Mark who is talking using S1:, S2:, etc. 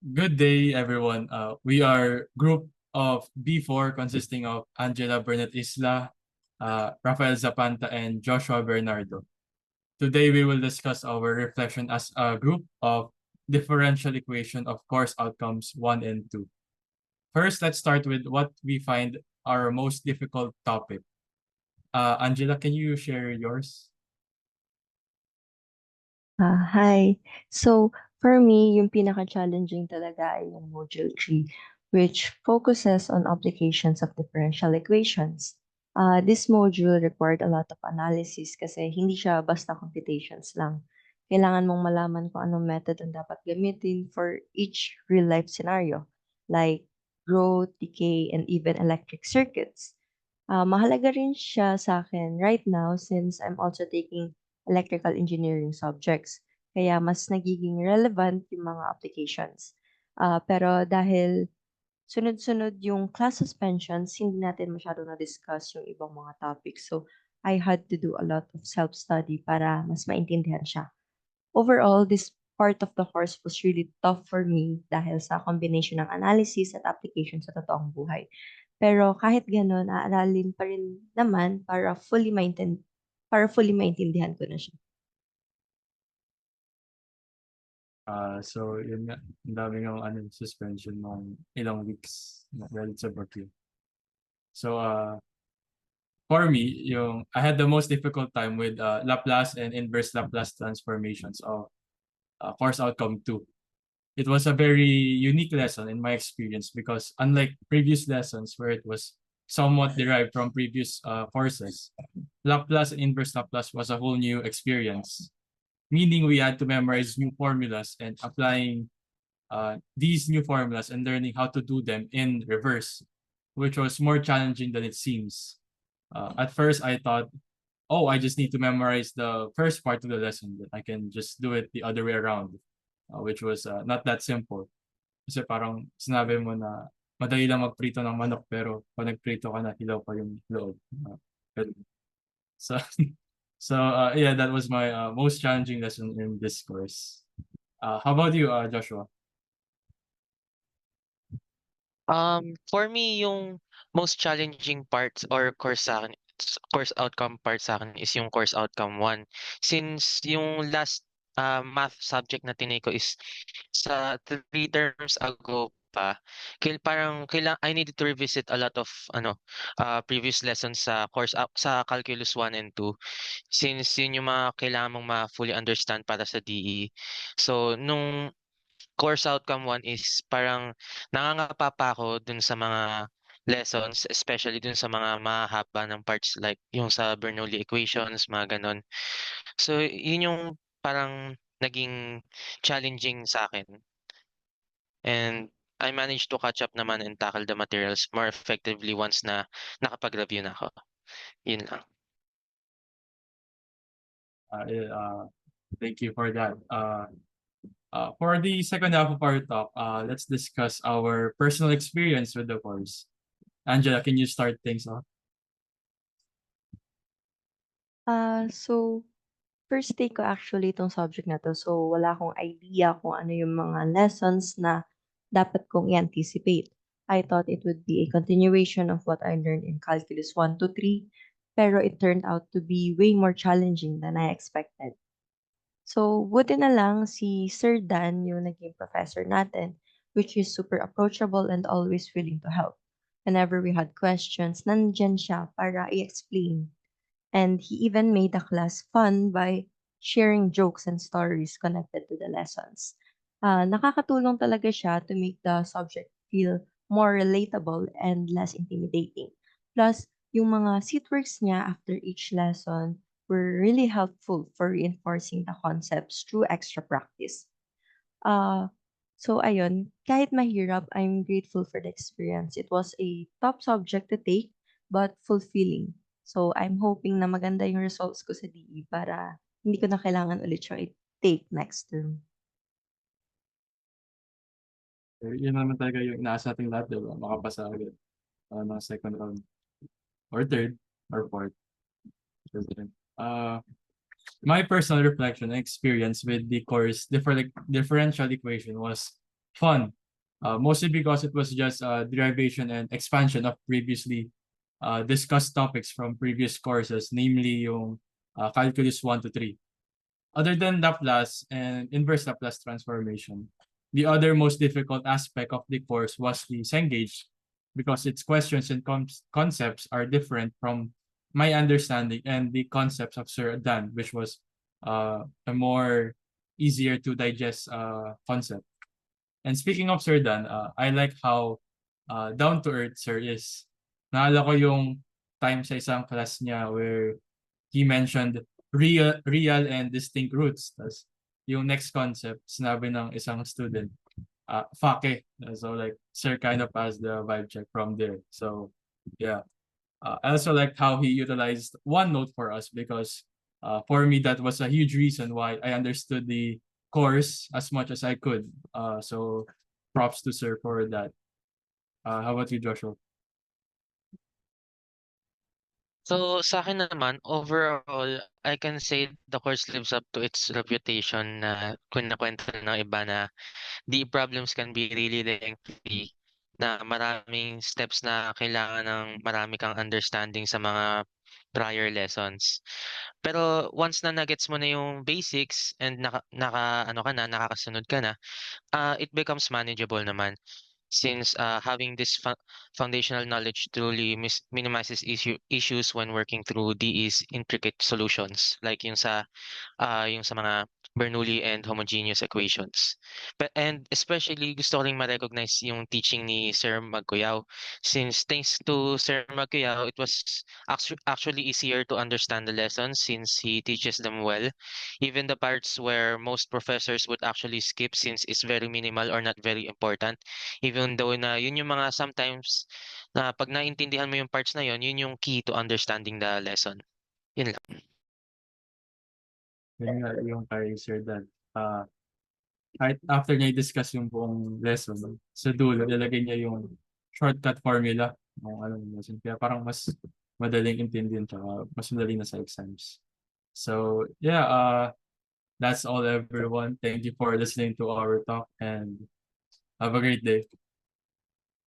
S1: Good day, everyone. We are group of B4 consisting of Angela Burnett Isla, Rafael Zapanta, and Joshua Bernardo. Today, we will discuss our reflection as a group of differential equation of course outcomes 1 and 2. First, let's start with what we find our most difficult topic. Angela, can you share yours?
S2: Hi. So, for me, yung pinaka-challenging talaga ay yung Module 3, which focuses on applications of differential equations. This module required a lot of analysis kasi hindi siya basta computations lang. Kailangan mong malaman kung anong method ang dapat gamitin for each real-life scenario, like growth, decay, and even electric circuits. Mahalaga rin siya sa akin right now since I'm also taking electrical engineering subjects. Kaya mas nagiging relevant yung mga applications. Pero dahil sunod-sunod yung class suspensions, hindi natin masyado na-discuss yung ibang mga topics. So, I had to do a lot of self-study para mas maintindihan siya. Overall, this part of the course was really tough for me dahil sa combination ng analysis at application sa totoong buhay. Pero kahit gano'n, aaralin pa rin naman para fully maintindihan ko na siya.
S1: So, yun nga, ang dami ng suspension ng ilang weeks dahil sa bagyo. So, for me, I had the most difficult time with Laplace and inverse Laplace transformations of course outcome 2. It was a very unique lesson in my experience because unlike previous lessons where it was somewhat derived from previous courses, Laplace and inverse Laplace was a whole new experience, meaning we had to memorize new formulas and applying these new formulas and learning how to do them in reverse, which was more challenging than it seems. At first, I thought, oh, I just need to memorize the first part of the lesson, that I can just do it the other way around, which was not that simple. Kasi parang sinabi mo na madali lang magprito ng manok pero pag nagprito ka na, hilaw pa yung loob. Ganun. So, yeah, that was my most challenging lesson in this course. How about you, Joshua?
S3: For me, yung most challenging parts or course outcome part sa akin is yung course outcome 1. Since yung last math subject na tinake ko is sa 3 terms ago pa, I needed to revisit a lot of previous lessons sa calculus 1 and 2 since yun yung mga kailangan mong fully understand para sa DE. So nung course outcome 1 is parang nangangapa pa ako dun sa mga lessons, especially dun sa mga mahahaba ng parts like yung sa Bernoulli equations, mga gano'n. So, yun yung parang naging challenging sa akin. And I managed to catch up naman and tackle the materials more effectively once na nakapag-review na ako. Yun lang.
S1: Yeah, thank you for that. For the second half of our talk, let's discuss our personal experience with the course. Angela, can you start things off?
S2: So, first take ko actually itong subject na 'to. So, wala akong idea kung ano yung mga lessons na dapat kong i-anticipate. I thought it would be a continuation of what I learned in Calculus 1 to 3, pero it turned out to be way more challenging than I expected. So, buti na lang si Sir Dan yung naging professor natin, which is super approachable and always willing to help. Whenever we had questions, nandiyan siya para i-explain. And he even made the class fun by sharing jokes and stories connected to the lessons. Nakakatulong talaga siya to make the subject feel more relatable and less intimidating. Plus, yung mga seatworks niya after each lesson were really helpful for reinforcing the concepts through extra practice. Uh, so ayun, kahit mahirap, I'm grateful for the experience. It was a tough subject to take, but fulfilling. So I'm hoping na maganda yung results ko sa DE para hindi ko na kailangan ulit siya i-take next term.
S1: Yun naman talaga yung inaasa nating lahat, di ba? Makapasa agad ng second round or third or fourth. Uh, my personal reflection and experience with the course differential equation was fun. Mostly because it was just derivation and expansion of previously discussed topics from previous courses, namely yung Calculus 1 to 3. Other than Laplace and inverse Laplace transformation, the other most difficult aspect of the course was the Cengage, because its questions and concepts are different from my understanding and the concepts of Sir Dan, which was a more easier to digest concept. And speaking of Sir Dan, I like how down to earth Sir is. Naalala ko yung time sa isang class niya where he mentioned real and distinct roots. Tas yung next concept, sinabi ng isang student, fake. So like, Sir kind of passed the vibe check from there. So yeah. I also liked how he utilized OneNote for us, because for me, that was a huge reason why I understood the course as much as I could. So props to Sir for that. How about you, Joshua?
S3: So sa akin naman, overall, I can say the course lives up to its reputation na kinakwento ng iba na the problems can be really lengthy, na maraming steps na kailangan ng marami kang understanding sa mga prior lessons. Pero once na na-gets mo na yung basics and nakakasunod ka na, it becomes manageable naman. Since having this foundational knowledge truly minimizes issues when working through DE's intricate solutions, like yung sa mga Bernoulli and homogeneous equations. And especially gusto ko ring ma-recognize yung teaching ni Sir Magcuyao, since thanks to Sir Magcuyao, it was actually easier to understand the lessons since he teaches them well. Even the parts where most professors would actually skip since it's very minimal or not very important. Even though na yun yung mga sometimes na pag naintindihan mo yung parts na yun yung key to understanding the lesson. Yun lang.
S1: Yun nga, yung kay Sir Dan. Kahit after niya i-discuss yung buong lesson, sa dulo, nilagay niya yung shortcut formula ng lesson. Kaya parang mas madaling intindihan, tsaka mas madali na sa exams. So, yeah, that's all, everyone. Thank you for listening to our talk, and have a great day.